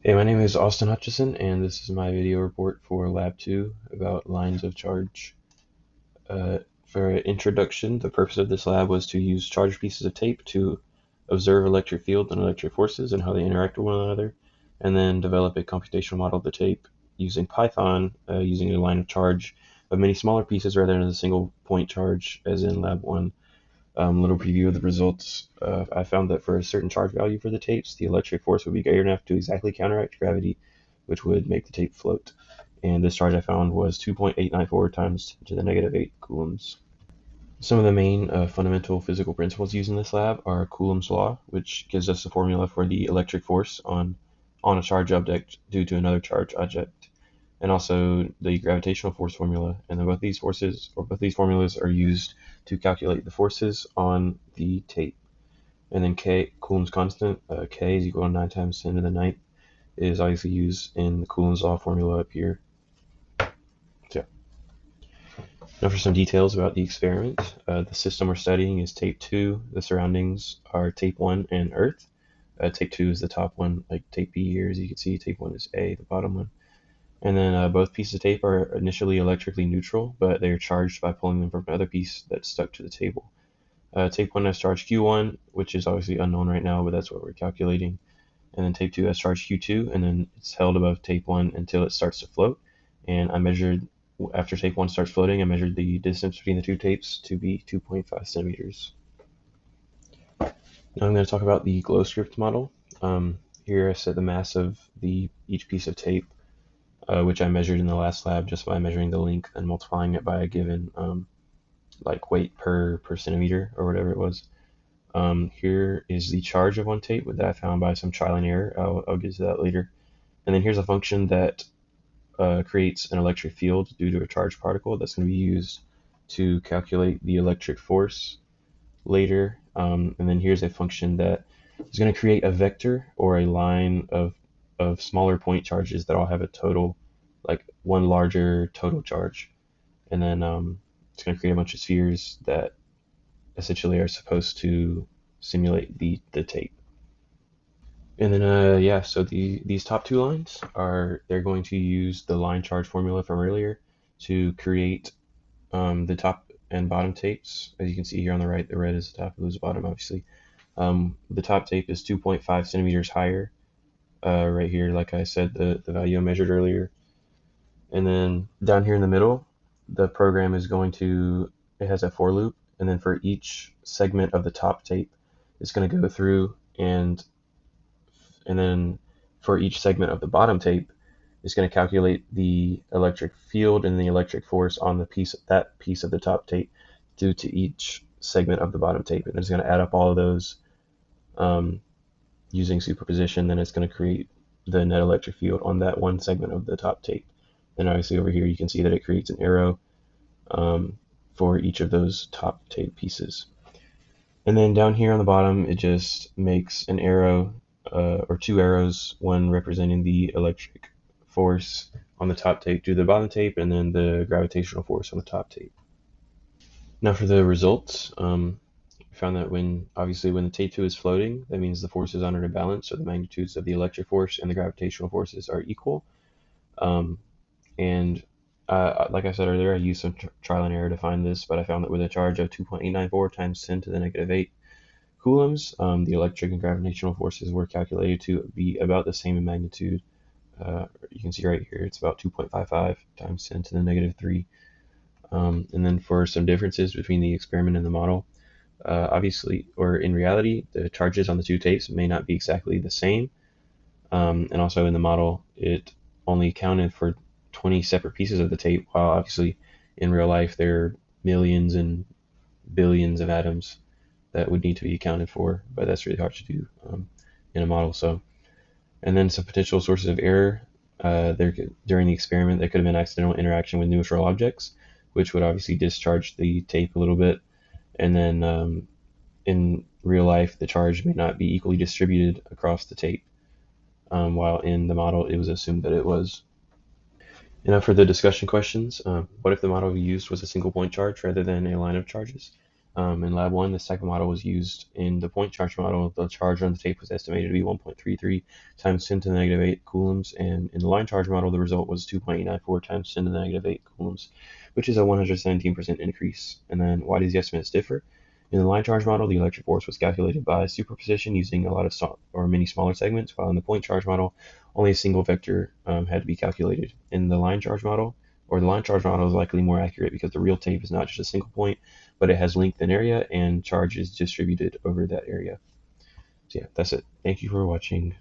Hey, my name is Austin Hutchison, and this is my video report for Lab 2 about lines of charge. For an introduction, the purpose of this lab was to use charged pieces of tape to observe electric fields and electric forces and how they interact with one another, and then develop a computational model of the tape using Python, using a line of charge of many smaller pieces rather than a single point charge as in Lab 1. Little preview of the results. I found that for a certain charge value for the tapes, the electric force would be great enough to exactly counteract gravity, which would make the tape float. And this charge I found was 2.894 times to the negative 8 coulombs. Some of the main fundamental physical principles used in this lab are Coulomb's law, which gives us the formula for the electric force on a charged object due to another charged object, and also the gravitational force formula. And then both these formulas are used to calculate the forces on the tape. And then Coulomb's constant, K is equal to 9 times 10 to the ninth, is obviously used in the Coulomb's law formula up here. So, now for some details about the experiment. The system we're studying is tape 2. The surroundings are tape 1 and Earth. Tape 2 is the top one, like tape B here, as you can see. Tape 1 is A, the bottom one. And then both pieces of tape are initially electrically neutral, but they are charged by pulling them from another piece that's stuck to the table. Tape 1 has charge Q1, which is obviously unknown right now, but that's what we're calculating. And then tape 2 has charge Q2, and then it's held above tape 1 until it starts to float. And after tape 1 starts floating, I measured the distance between the two tapes to be 2.5 centimeters. Now I'm going to talk about the glow script model. Here I set the mass of each piece of tape, which I measured in the last lab just by measuring the length and multiplying it by a given like weight per centimeter or whatever it was. Here is the charge of one tape that I found by some trial and error. I'll get to that later. And then here's a function that creates an electric field due to a charged particle that's going to be used to calculate the electric force later. And then here's a function that is going to create a vector or a line of smaller point charges that all have a total, like one larger total charge. And then it's going to create a bunch of spheres that essentially are supposed to simulate the tape. And then yeah, so these top two lines they're going to use the line charge formula from earlier to create the top and bottom tapes. As you can see here on the right, the red is the top, blue is the bottom, obviously. The top tape is 2.5 centimeters higher right here, like I said, the value I measured earlier. And then down here in the middle, the program is it has a for loop, and then for each segment of the top tape, it's going to go through and then for each segment of the bottom tape, it's going to calculate the electric field and the electric force on that piece of the top tape due to each segment of the bottom tape. And it's going to add up all of those using superposition. Then it's going to create the net electric field on that one segment of the top tape. And obviously over here you can see that it creates an arrow for each of those top tape pieces. And then down here on the bottom, it just makes an arrow or two arrows, one representing the electric force on the top tape to the bottom tape, and then the gravitational force on the top tape. Now for the results, we found that when the tape 2 is floating, that means the forces on it are balanced, so the magnitudes of the electric force and the gravitational forces are equal. And like I said earlier, I used some trial and error to find this, but I found that with a charge of 2.894 times 10 to the negative 8 coulombs, the electric and gravitational forces were calculated to be about the same in magnitude. You can see right here, it's about 2.55 times 10 to the negative 3. And then for some differences between the experiment and the model, obviously, or in reality, the charges on the two tapes may not be exactly the same. And also in the model, it only accounted for 20 separate pieces of the tape, while obviously in real life there are millions and billions of atoms that would need to be accounted for, but that's really hard to do in a model. So, and then some potential sources of error. During the experiment, there could have been accidental interaction with neutral objects, which would obviously discharge the tape a little bit. And then in real life, the charge may not be equally distributed across the tape, while in the model it was assumed that it was. And now for the discussion questions, what if the model we used was a single point charge rather than a line of charges? In lab 1, the second model was used. In the point charge model, the charge on the tape was estimated to be 1.33 times 10 to the negative 8 coulombs, and in the line charge model, the result was 2.894 times 10 to the negative 8 coulombs, which is a 117% increase. And then why do these estimates differ? In the line charge model, the electric force was calculated by superposition using a lot of many smaller segments, while in the point charge model, only a single vector had to be calculated. In the line charge model, the line charge model is likely more accurate because the real tape is not just a single point, but it has length and area, and charge is distributed over that area. So yeah, that's it. Thank you for watching.